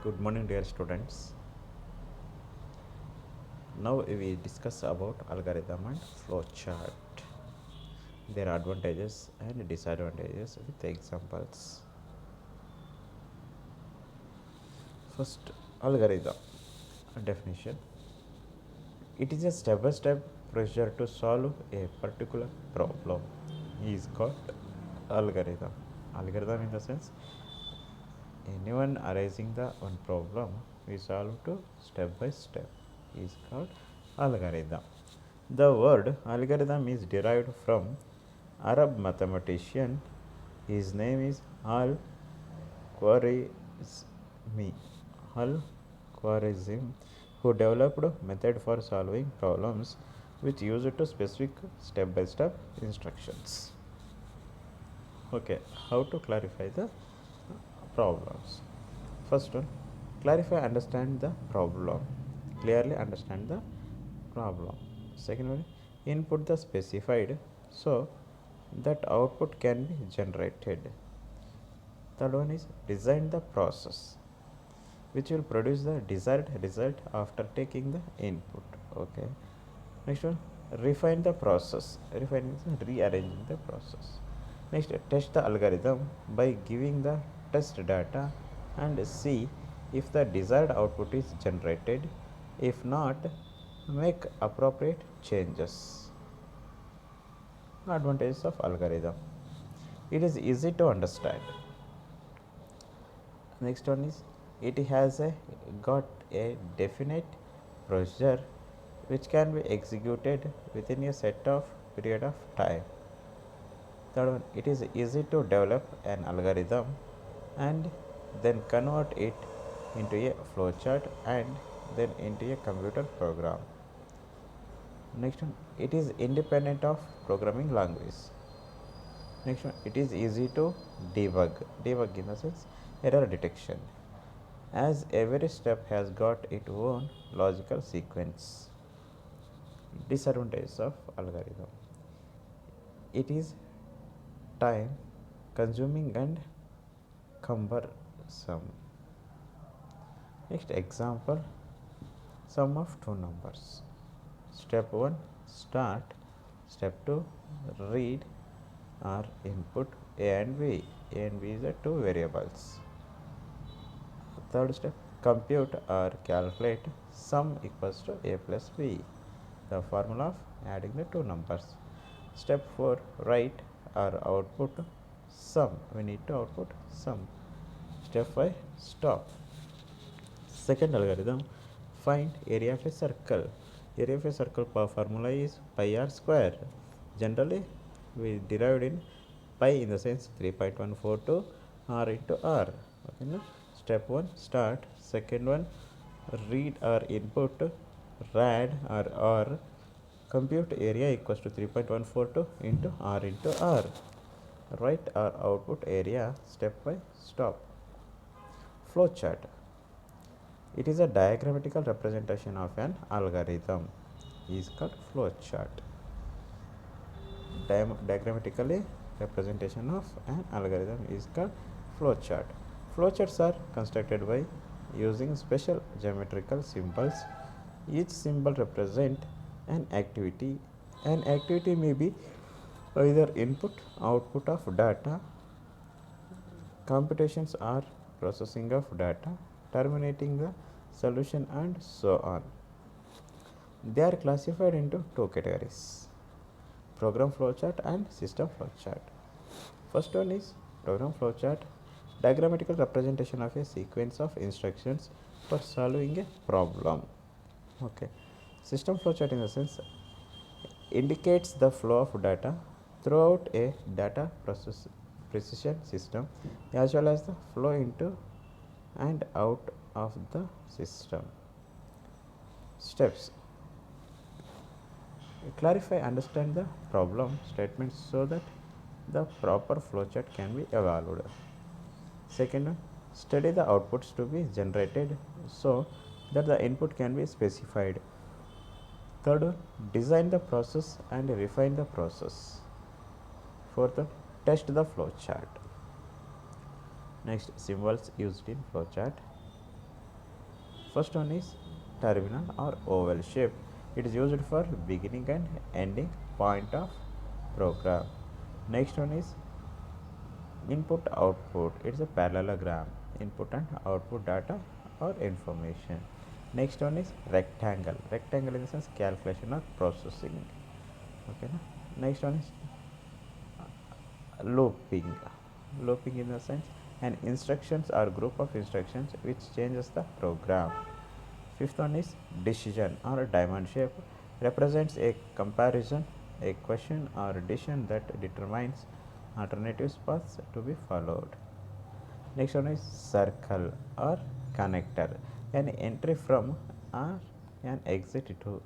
Good morning, dear students. Now we discuss about algorithm and flowchart, their advantages and disadvantages with examples. First, algorithm definition. It is a step-by-step procedure to solve a particular problem. Is called algorithm. Algorithm in the sense anyone arising the one problem we solve to step by step is called algorithm. The word algorithm is derived from Arab mathematician. His name is Al Khwarizmi. Al Khwarizm, who developed method for solving problems which used to specific step-by-step instructions. Okay, how to clarify the problems? First one, clarify, understand the problem. Clearly understand the problem. Second one, input the specified so that output can be generated. Third one is design the process which will produce the desired result after taking the input. Okay. Next one, refine the process. Refining is rearranging the process. Next, test the algorithm by giving the test data and see if the desired output is generated. If not, make appropriate changes. Advantages of algorithm. It is easy to understand. Next one is it has got a definite procedure which can be executed within a set of period of time. Third one, it is easy to develop an algorithm and then convert it into a flowchart and then into a computer program. Next one, it is independent of programming language. Next one, it is easy to debug. Debug in the sense error detection, as every step has got its own logical sequence. Disadvantages of algorithm. It is time consuming and cumbersome. Next example, sum of two numbers. Step 1, start. Step 2, read or input a and b. A and b is the two variables. Third step, compute or calculate sum equals to a plus b, the formula of adding the two numbers. Step 4, write or output sum. We need to output sum. Step 5, stop. Second algorithm, find area of a circle. Area of a circle formula is pi r square. Generally, we derived in pi in the sense 3.142 r into r. Okay, no? Step 1, start. Second one, read or input rad or r. Compute area equals to 3.142 into r into r. Write or output area. Step by stop. Flowchart. It is a diagrammatical representation of an algorithm. Is called flowchart. Diagrammatically representation of an algorithm is called flowchart. Flowcharts are constructed by using special geometrical symbols. Each symbol represents an activity. An activity may be either input, output of data, computations or processing of data, terminating the solution and so on. They are classified into two categories: program flowchart and system flowchart. First one is program flowchart, diagrammatical representation of a sequence of instructions for solving a problem. Okay. System flowchart in the sense indicates the flow of data throughout a data process precision system as well as the flow into and out of the system. Steps: clarify, understand the problem statement so that the proper flowchart can be evaluated. Second, study the outputs to be generated so that the input can be specified. Third, design the process and refine the process. Fourth, test the flowchart. Next, symbols used in flowchart. First one is terminal or oval shape. It is used for beginning and ending point of program. Next one is input output. It is a parallelogram, input and output data or information. Next one is rectangle. Rectangle in the sense calculation or processing. Okay, na? Next one is looping. Looping in the sense an instructions or group of instructions which changes the program. Fifth one is decision or diamond shape, represents a comparison, a question or decision that determines alternatives paths to be followed. Next one is circle or connector, an entry from or an exit to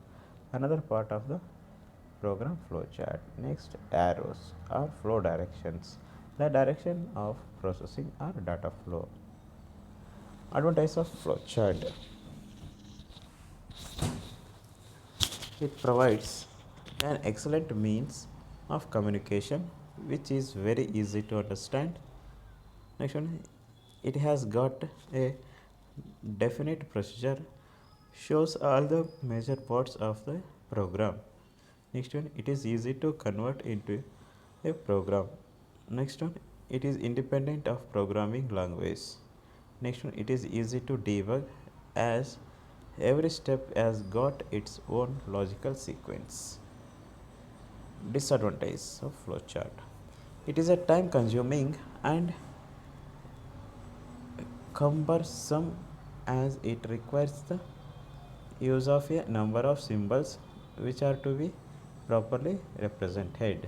another part of the program flowchart. Next, arrows or flow directions, the direction of processing or data flow. Advantage of flowchart: it provides an excellent means of communication which is very easy to understand. Next one, it has got a definite procedure, shows all the major parts of the program. Next one, it is easy to convert into a program. Next one, it is independent of programming language. Next one, it is easy to debug as every step has got its own logical sequence. Disadvantage of flowchart: it is a time consuming and cumbersome as it requires the use of a number of symbols which are to be properly represented.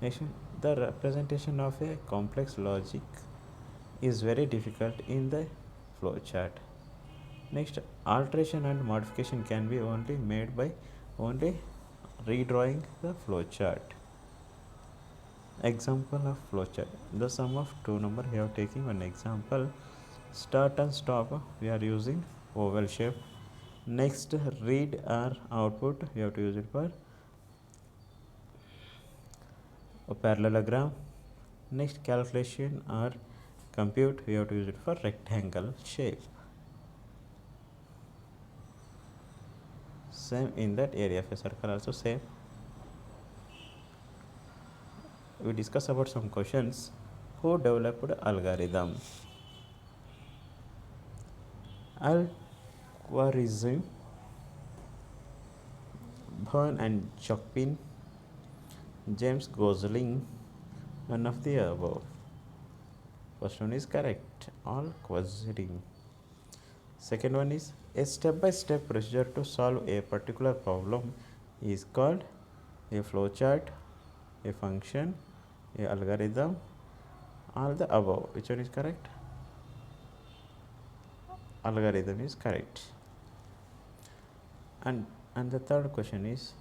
Next, the representation of a complex logic is very difficult in the flowchart. Next, alteration and modification can be only made by only redrawing the flowchart. Example of flowchart: the sum of two numbers. We are taking one example. Start and stop, we are using oval shape. Next, read or output, we have to use it for a parallelogram. Next, calculation or compute, we have to use it for rectangle shape. Same in that area of a circle also same. We discuss about some questions. Who developed algorithm? Al-Khwarizmi, Byrne and Chopin, James Gosling, none of the above. First one is correct, Al-Khwarizmi. Second one is a step-by-step procedure to solve a particular problem is called a flowchart, a function, a algorithm, all the above. Which one is correct? Algorithm is correct. And the third question is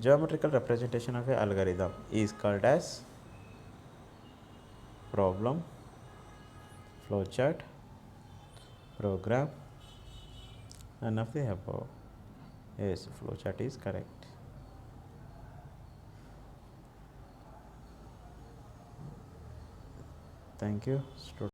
geometrical representation of a algorithm is called as problem, flowchart, program, none of the above. Yes, flowchart is correct. Thank you, students.